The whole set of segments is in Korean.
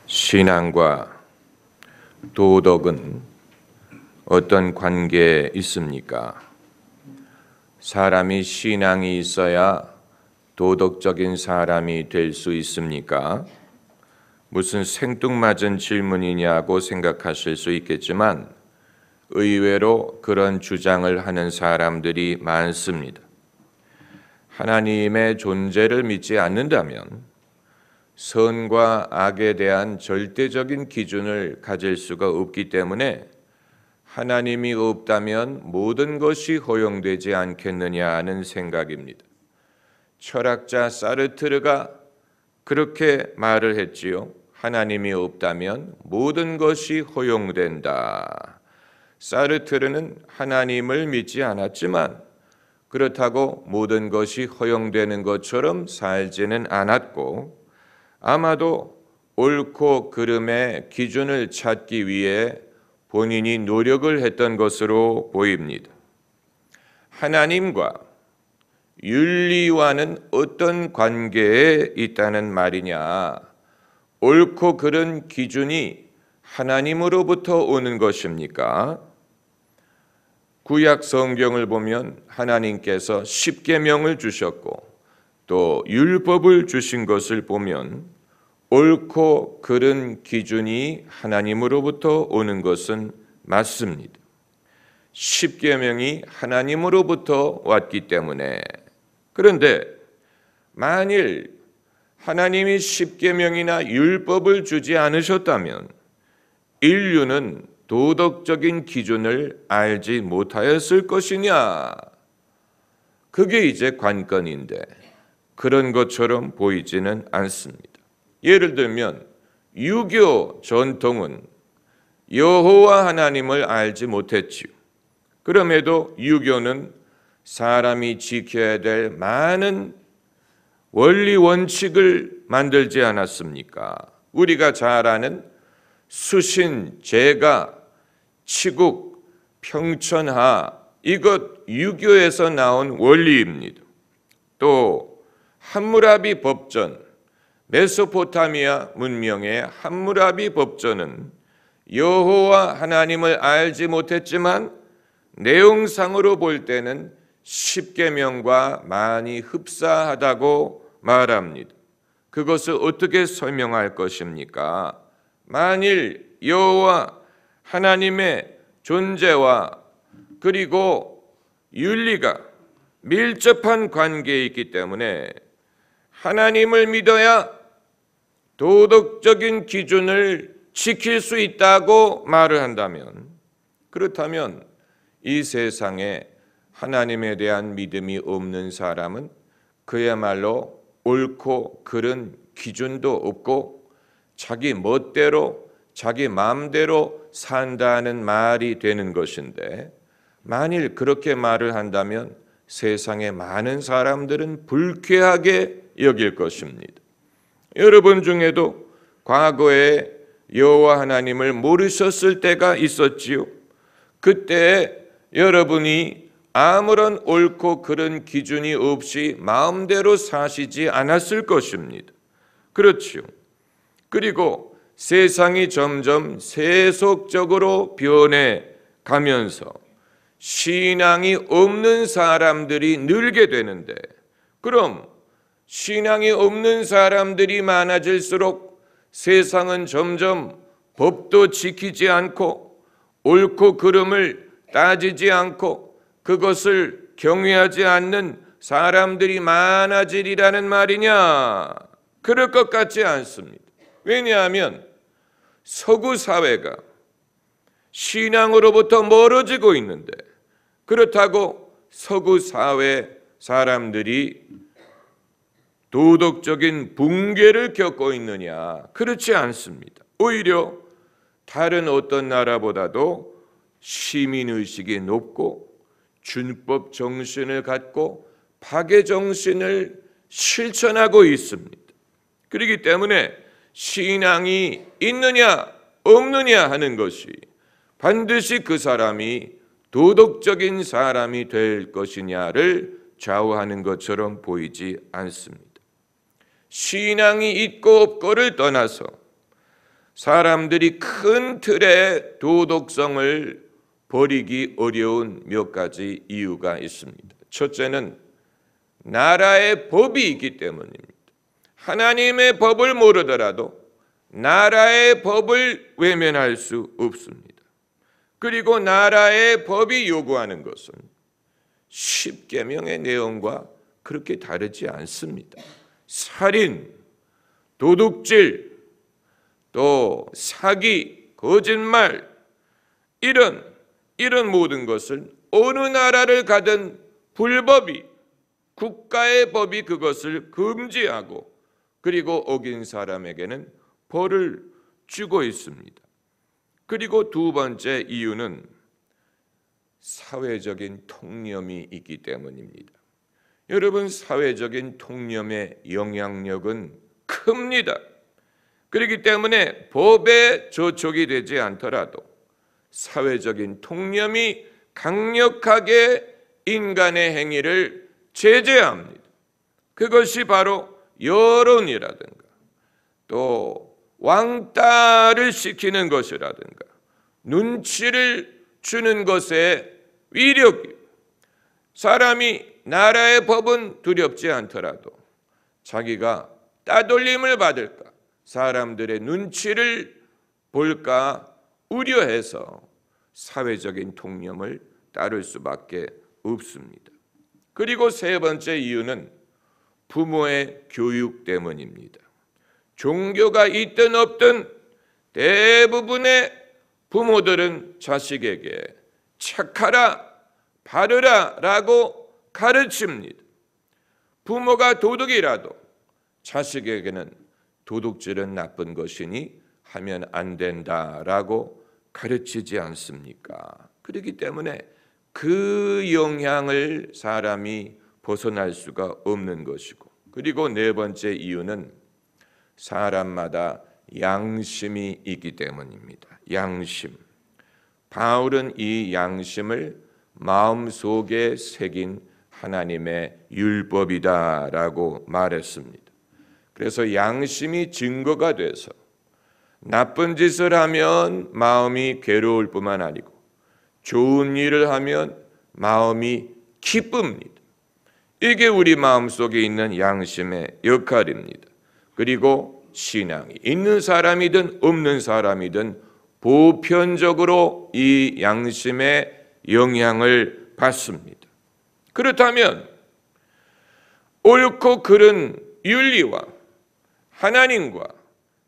신앙과 도덕은 어떤 관계에 있습니까? 사람이 신앙이 있어야 도덕적인 사람이 될 수 있습니까? 무슨 생뚱맞은 질문이냐고 생각하실 수 있겠지만 의외로 그런 주장을 하는 사람들이 많습니다. 하나님의 존재를 믿지 않는다면 선과 악에 대한 절대적인 기준을 가질 수가 없기 때문에 하나님이 없다면 모든 것이 허용되지 않겠느냐 하는 생각입니다. 철학자 사르트르가 그렇게 말을 했지요. 하나님이 없다면 모든 것이 허용된다. 사르트르는 하나님을 믿지 않았지만 그렇다고 모든 것이 허용되는 것처럼 살지는 않았고 아마도 옳고 그름의 기준을 찾기 위해 본인이 노력을 했던 것으로 보입니다. 하나님과 윤리와는 어떤 관계에 있다는 말이냐? 옳고 그른 기준이 하나님으로부터 오는 것입니까? 구약 성경을 보면 하나님께서 십계명을 주셨고 또 율법을 주신 것을 보면 옳고 그른 기준이 하나님으로부터 오는 것은 맞습니다. 십계명이 하나님으로부터 왔기 때문에. 그런데 만일 하나님이 십계명이나 율법을 주지 않으셨다면 인류는 도덕적인 기준을 알지 못하였을 것이냐? 그게 이제 관건인데 그런 것처럼 보이지는 않습니다. 예를 들면 유교 전통은 여호와 하나님을 알지 못했지요. 그럼에도 유교는 사람이 지켜야 될 많은 원리 원칙을 만들지 않았습니까? 우리가 잘 아는 수신, 제가, 치국, 평천하 이것 유교에서 나온 원리입니다. 또 함무라비 법전, 메소포타미아 문명의 함무라비 법전은 여호와 하나님을 알지 못했지만 내용상으로 볼 때는 십계명과 많이 흡사하다고 말합니다. 그것을 어떻게 설명할 것입니까? 만일 여호와 하나님의 존재와 그리고 윤리가 밀접한 관계에 있기 때문에 하나님을 믿어야 도덕적인 기준을 지킬 수 있다고 말을 한다면, 그렇다면 이 세상에 하나님에 대한 믿음이 없는 사람은 그야말로 옳고 그른 기준도 없고 자기 멋대로 자기 마음대로 산다는 말이 되는 것인데, 만일 그렇게 말을 한다면 세상의 많은 사람들은 불쾌하게 여길 것입니다. 여러분 중에도 과거에 여호와 하나님을 모르셨을 때가 있었지요. 그때 여러분이 아무런 옳고 그른 기준이 없이 마음대로 사시지 않았을 것입니다. 그렇지요. 그리고 세상이 점점 세속적으로 변해 가면서 신앙이 없는 사람들이 늘게 되는데, 그럼 신앙이 없는 사람들이 많아질수록 세상은 점점 법도 지키지 않고 옳고 그름을 따지지 않고 그것을 경외하지 않는 사람들이 많아지리라는 말이냐? 그럴 것 같지 않습니다. 왜냐하면 서구 사회가 신앙으로부터 멀어지고 있는데, 그렇다고 서구 사회 사람들이 도덕적인 붕괴를 겪고 있느냐? 그렇지 않습니다. 오히려 다른 어떤 나라보다도 시민의식이 높고 준법 정신을 갖고 박애 정신을 실천하고 있습니다. 그렇기 때문에 신앙이 있느냐 없느냐 하는 것이 반드시 그 사람이 도덕적인 사람이 될 것이냐를 좌우하는 것처럼 보이지 않습니다. 신앙이 있고 없고를 떠나서 사람들이 큰 틀의 도덕성을 버리기 어려운 몇 가지 이유가 있습니다. 첫째는 나라의 법이 있기 때문입니다. 하나님의 법을 모르더라도 나라의 법을 외면할 수 없습니다. 그리고 나라의 법이 요구하는 것은 십계명의 내용과 그렇게 다르지 않습니다. 살인, 도둑질, 또 사기, 거짓말, 이런 모든 것을 어느 나라를 가든 불법이, 국가의 법이 그것을 금지하고 그리고 어긴 사람에게는 벌을 주고 있습니다. 그리고 두 번째 이유는 사회적인 통념이 있기 때문입니다. 여러분, 사회적인 통념의 영향력은 큽니다. 그렇기 때문에 법에 저촉이 되지 않더라도 사회적인 통념이 강력하게 인간의 행위를 제재합니다. 그것이 바로 여론이라든가 또 왕따를 시키는 것이라든가 눈치를 주는 것의 위력이, 사람이 나라의 법은 두렵지 않더라도 자기가 따돌림을 받을까, 사람들의 눈치를 볼까 우려해서 사회적인 통념을 따를 수밖에 없습니다. 그리고 세 번째 이유는 부모의 교육 때문입니다. 종교가 있든 없든 대부분의 부모들은 자식에게 착하라, 바르라 라고 가르칩니다. 부모가 도둑이라도 자식에게는 도둑질은 나쁜 것이니 하면 안 된다라고 가르치지 않습니까? 그렇기 때문에 그 영향을 사람이 벗어날 수가 없는 것이고, 그리고 네 번째 이유는 사람마다 양심이 있기 때문입니다. 양심. 바울은 이 양심을 마음속에 새긴 하나님의 율법이다라고 말했습니다. 그래서 양심이 증거가 돼서 나쁜 짓을 하면 마음이 괴로울 뿐만 아니고 좋은 일을 하면 마음이 기쁩니다. 이게 우리 마음속에 있는 양심의 역할입니다. 그리고 신앙이 있는 사람이든 없는 사람이든 보편적으로 이 양심의 영향을 받습니다. 그렇다면 옳고 그른 윤리와 하나님과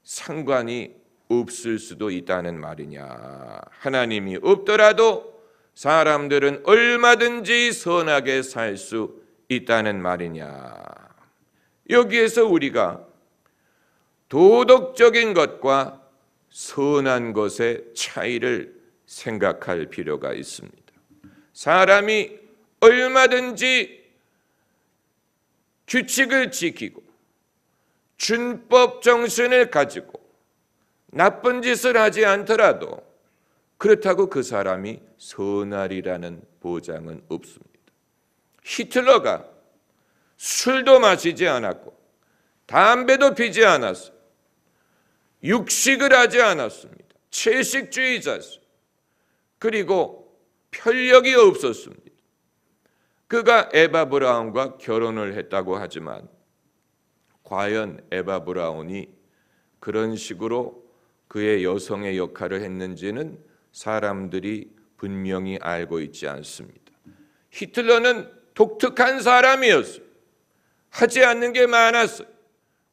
상관이 없을 수도 있다는 말이냐? 하나님이 없더라도 사람들은 얼마든지 선하게 살 수 있다는 말이냐? 여기에서 우리가 도덕적인 것과 선한 것의 차이를 생각할 필요가 있습니다. 사람이 얼마든지 규칙을 지키고 준법 정신을 가지고 나쁜 짓을 하지 않더라도 그렇다고 그 사람이 선하리라는 보장은 없습니다. 히틀러가 술도 마시지 않았고 담배도 피지 않았어요. 육식을 하지 않았습니다. 채식주의자였어요. 그리고 편력이 없었습니다. 그가 에바 브라운과 결혼을 했다고 하지만 과연 에바 브라운이 그런 식으로 그의 여성의 역할을 했는지는 사람들이 분명히 알고 있지 않습니다. 히틀러는 독특한 사람이었어요. 하지 않는 게 많았어요.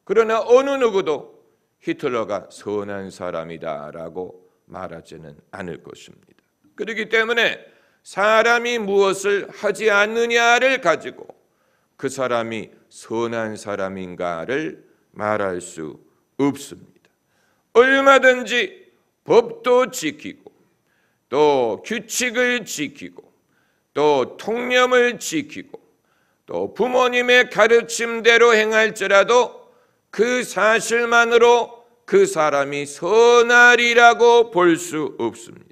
그러나 어느 누구도 히틀러가 선한 사람이다라고 말하지는 않을 것입니다. 그렇기 때문에 사람이 무엇을 하지 않느냐를 가지고 그 사람이 선한 사람인가를 말할 수 없습니다. 얼마든지 법도 지키고 또 규칙을 지키고 또 통념을 지키고 또 부모님의 가르침대로 행할지라도 그 사실만으로 그 사람이 선하리라고 볼 수 없습니다.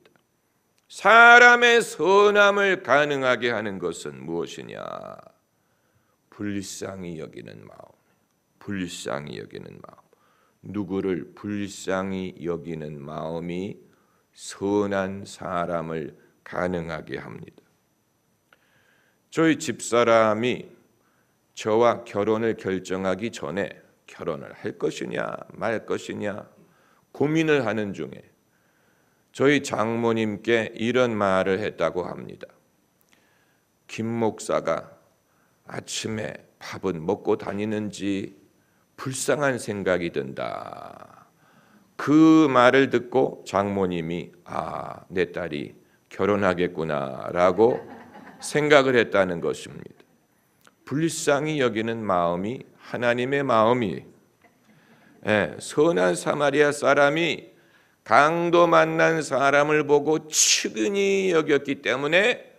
사람의 선함을 가능하게 하는 것은 무엇이냐? 불쌍히 여기는 마음, 불쌍히 여기는 마음. 누구를 불쌍히 여기는 마음이 선한 사람을 가능하게 합니다. 저희 집사람이 저와 결혼을 결정하기 전에 결혼을 할 것이냐 말 것이냐 고민을 하는 중에 저희 장모님께 이런 말을 했다고 합니다. 김 목사가 아침에 밥은 먹고 다니는지 불쌍한 생각이 든다. 그 말을 듣고 장모님이 내 딸이 결혼하겠구나라고 생각을 했다는 것입니다. 불쌍히 여기는 마음이 하나님의 마음이 선한 사마리아 사람이 강도 만난 사람을 보고 측은히 여겼기 때문에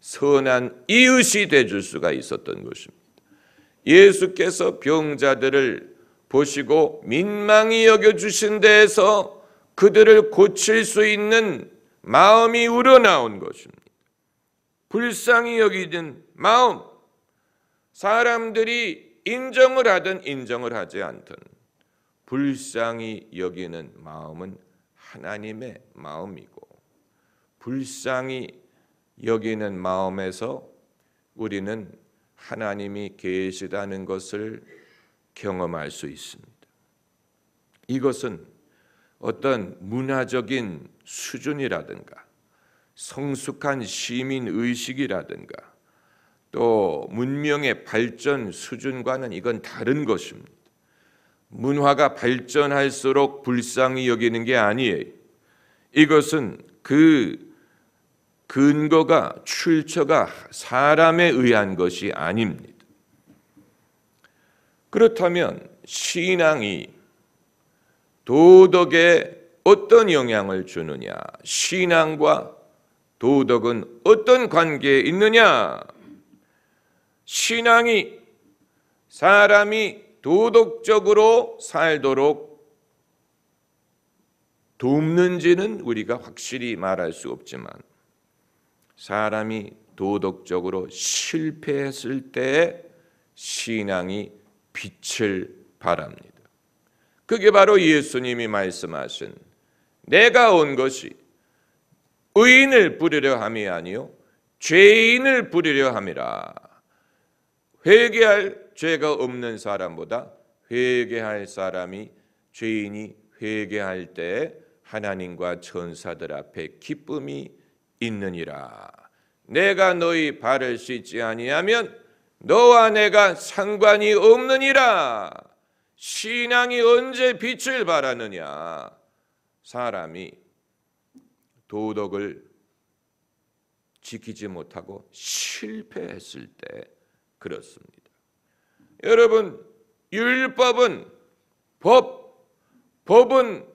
선한 이웃이 되줄 수가 있었던 것입니다. 예수께서 병자들을 보시고 민망히 여겨주신 데에서 그들을 고칠 수 있는 마음이 우러나온 것입니다. 불쌍히 여기는 마음, 사람들이 인정을 하든 인정을 하지 않든 불쌍히 여기는 마음은 하나님의 마음이고, 불쌍히 여기는 마음에서 우리는 하나님이 계시다는 것을 경험할 수 있습니다. 이것은 어떤 문화적인 수준이라든가 성숙한 시민 의식이라든가 또 문명의 발전 수준과는 이건 다른 것입니다. 문화가 발전할수록 불쌍히 여기는 게 아니에요. 이것은 그 근거가 출처가 사람에 의한 것이 아닙니다. 그렇다면 신앙이 도덕에 어떤 영향을 주느냐? 신앙과 도덕은 어떤 관계에 있느냐? 신앙이 사람이 도덕적으로 살도록 돕는지는 우리가 확실히 말할 수 없지만 사람이 도덕적으로 실패했을 때 신앙이 빛을 발합니다. 그게 바로 예수님이 말씀하신 내가 온 것이 의인을 부르려 함이 아니요 죄인을 부르려 함이라. 회개할 죄가 없는 사람보다 회개할 사람이 죄인이 회개할 때 하나님과 천사들 앞에 기쁨이 있느니라. 내가 너희 발을 씻지 아니하면 너와 내가 상관이 없느니라. 신앙이 언제 빛을 발하느냐? 사람이 도덕을 지키지 못하고 실패했을 때 그렇습니다. 여러분, 율법은 법은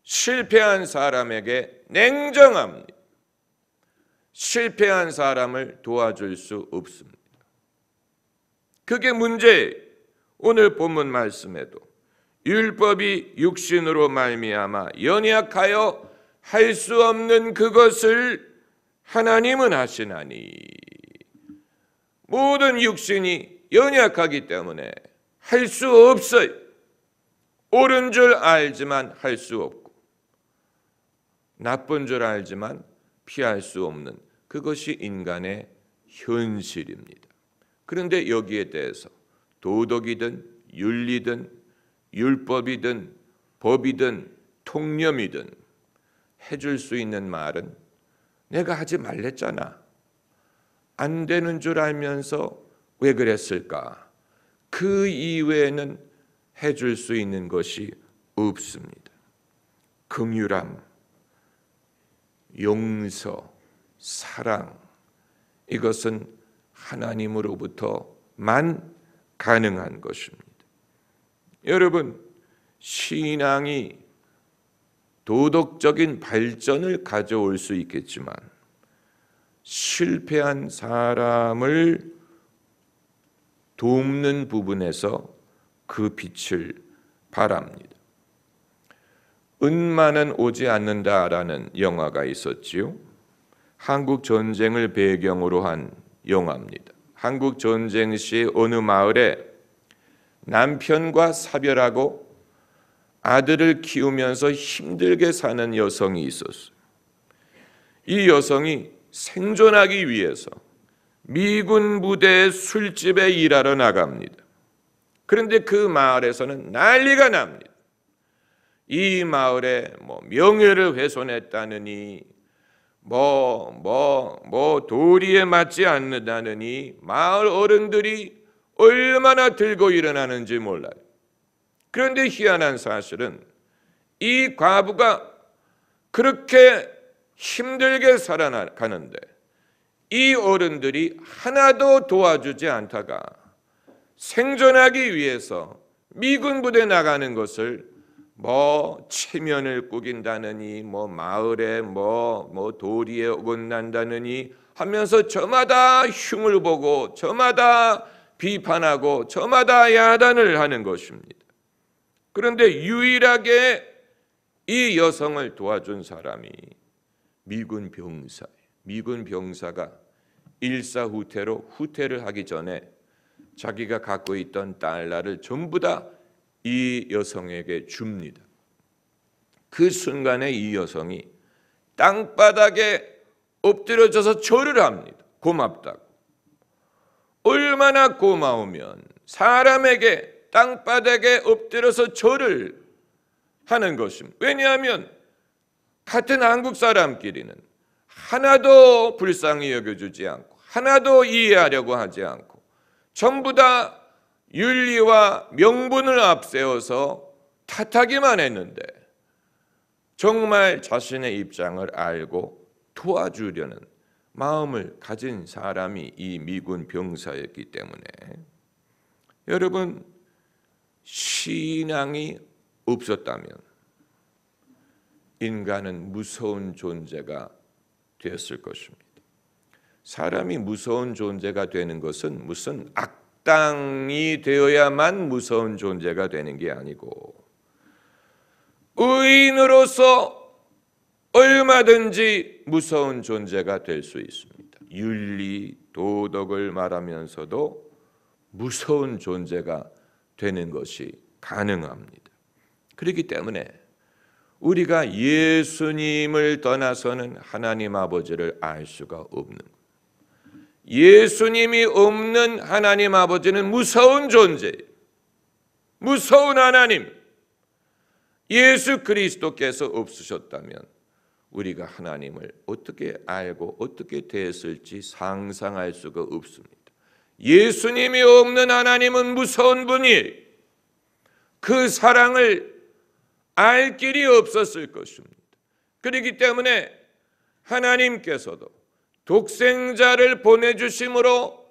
실패한 사람에게 냉정합니다. 실패한 사람을 도와줄 수 없습니다. 그게 문제예요. 오늘 본문 말씀에도 율법이 육신으로 말미암아 연약하여 할 수 없는 그것을 하나님은 하시나니, 모든 육신이 연약하기 때문에 할 수 없어요. 옳은 줄 알지만 할 수 없고 나쁜 줄 알지만 피할 수 없는 그것이 인간의 현실입니다. 그런데 여기에 대해서 도덕이든 윤리든 율법이든 법이든 통념이든 해줄 수 있는 말은 내가 하지 말랬잖아. 안 되는 줄 알면서 왜 그랬을까? 그 이외에는 해줄 수 있는 것이 없습니다. 긍휼함, 용서, 사랑, 이것은 하나님으로부터만 가능한 것입니다. 여러분, 신앙이 도덕적인 발전을 가져올 수 있겠지만 실패한 사람을 돕는 부분에서 그 빛을 발합니다. 은마는 오지 않는다라는 영화가 있었지요. 한국 전쟁을 배경으로 한 영화입니다. 한국 전쟁 시 어느 마을에 남편과 사별하고 아들을 키우면서 힘들게 사는 여성이 있었어요. 이 여성이 생존하기 위해서 미군 부대의 술집에 일하러 나갑니다. 그런데 그 마을에서는 난리가 납니다. 이 마을에 명예를 훼손했다느니 도리에 맞지 않는다느니 마을 어른들이 얼마나 들고 일어나는지 몰라요. 그런데 희한한 사실은 이 과부가 그렇게 힘들게 살아가는데 이 어른들이 하나도 도와주지 않다가 생존하기 위해서 미군 부대 나가는 것을 체면을 꾸긴다느니 마을에 도리에 어긋난다느니 하면서 저마다 흉을 보고 저마다 비판하고 저마다 야단을 하는 것입니다. 그런데 유일하게 이 여성을 도와준 사람이 미군 병사예요. 미군 병사가 일사후퇴로 후퇴를 하기 전에 자기가 갖고 있던 달러를 전부 다 이 여성에게 줍니다. 그 순간에 이 여성이 땅바닥에 엎드려져서 절을 합니다. 고맙다고. 얼마나 고마우면 사람에게 땅바닥에 엎드려서 절을 하는 것입니다. 왜냐하면 같은 한국 사람끼리는 하나도 불쌍히 여겨주지 않고 하나도 이해하려고 하지 않고 전부 다 윤리와 명분을 앞세워서 탓하기만 했는데 정말 자신의 입장을 알고 도와주려는 마음을 가진 사람이 이 미군 병사였기 때문에 여러분, 신앙이 없었다면 인간은 무서운 존재가 되었을 것입니다. 사람이 무서운 존재가 되는 것은 무슨 악당이 되어야만 무서운 존재가 되는 게 아니고 의인으로서 얼마든지 무서운 존재가 될 수 있습니다. 윤리, 도덕을 말하면서도 무서운 존재가 되는 것이 가능합니다. 그렇기 때문에 우리가 예수님을 떠나서는 하나님 아버지를 알 수가 없는 거예요. 예수님이 없는 하나님 아버지는 무서운 존재예요. 무서운 하나님. 예수 그리스도께서 없으셨다면 우리가 하나님을 어떻게 알고 어떻게 대했을지 상상할 수가 없습니다. 예수님이 없는 하나님은 무서운 분이에요. 그 사랑을 알 길이 없었을 것입니다. 그렇기 때문에 하나님께서도 독생자를 보내주심으로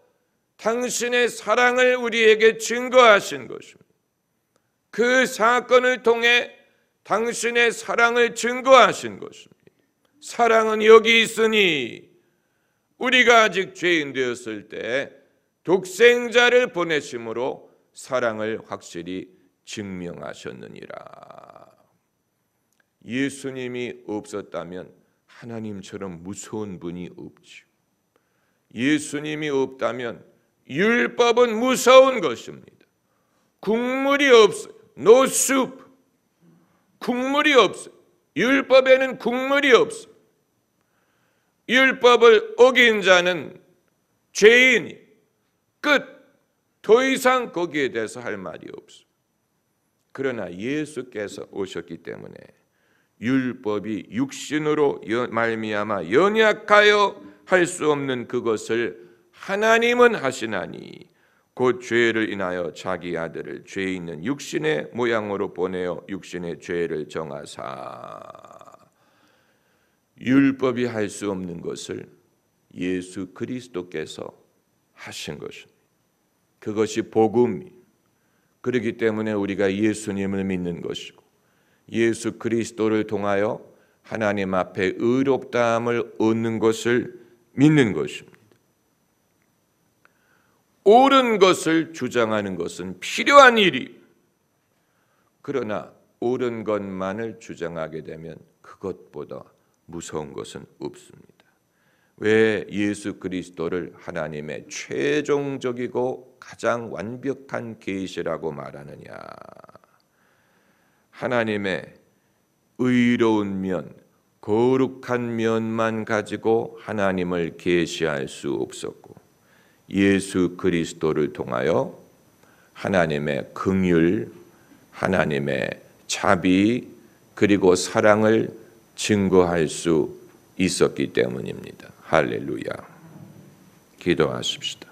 당신의 사랑을 우리에게 증거하신 것입니다. 그 사건을 통해 당신의 사랑을 증거하신 것입니다. 사랑은 여기 있으니 우리가 아직 죄인 되었을 때 독생자를 보내심으로 사랑을 확실히 증명하셨느니라. 예수님이 없었다면 하나님처럼 무서운 분이 없죠. 예수님이 없다면 율법은 무서운 것입니다. 국물이 없어요. No soup. 국물이 없어요. 율법에는 국물이 없어요. 율법을 어긴 자는 죄인이 끝. 더 이상 거기에 대해서 할 말이 없어요. 그러나 예수께서 오셨기 때문에 율법이 육신으로 말미암아 연약하여 할 수 없는 그것을 하나님은 하시나니 곧 죄를 인하여 자기 아들을 죄 있는 육신의 모양으로 보내어 육신의 죄를 정하사. 율법이 할 수 없는 것을 예수 그리스도께서 하신 것입니다. 그것이 복음이. 그렇기 때문에 우리가 예수님을 믿는 것이고 예수 그리스도를 통하여 하나님 앞에 의롭다함을 얻는 것을 믿는 것입니다. 옳은 것을 주장하는 것은 필요한 일이. 그러나 옳은 것만을 주장하게 되면 그것보다 무서운 것은 없습니다. 왜 예수 그리스도를 하나님의 최종적이고 가장 완벽한 계시라고 말하느냐? 하나님의 의로운 면, 거룩한 면만 가지고 하나님을 계시할 수 없었고 예수 그리스도를 통하여 하나님의 긍휼, 하나님의 자비 그리고 사랑을 증거할 수 있었기 때문입니다. 할렐루야. 기도하십시다.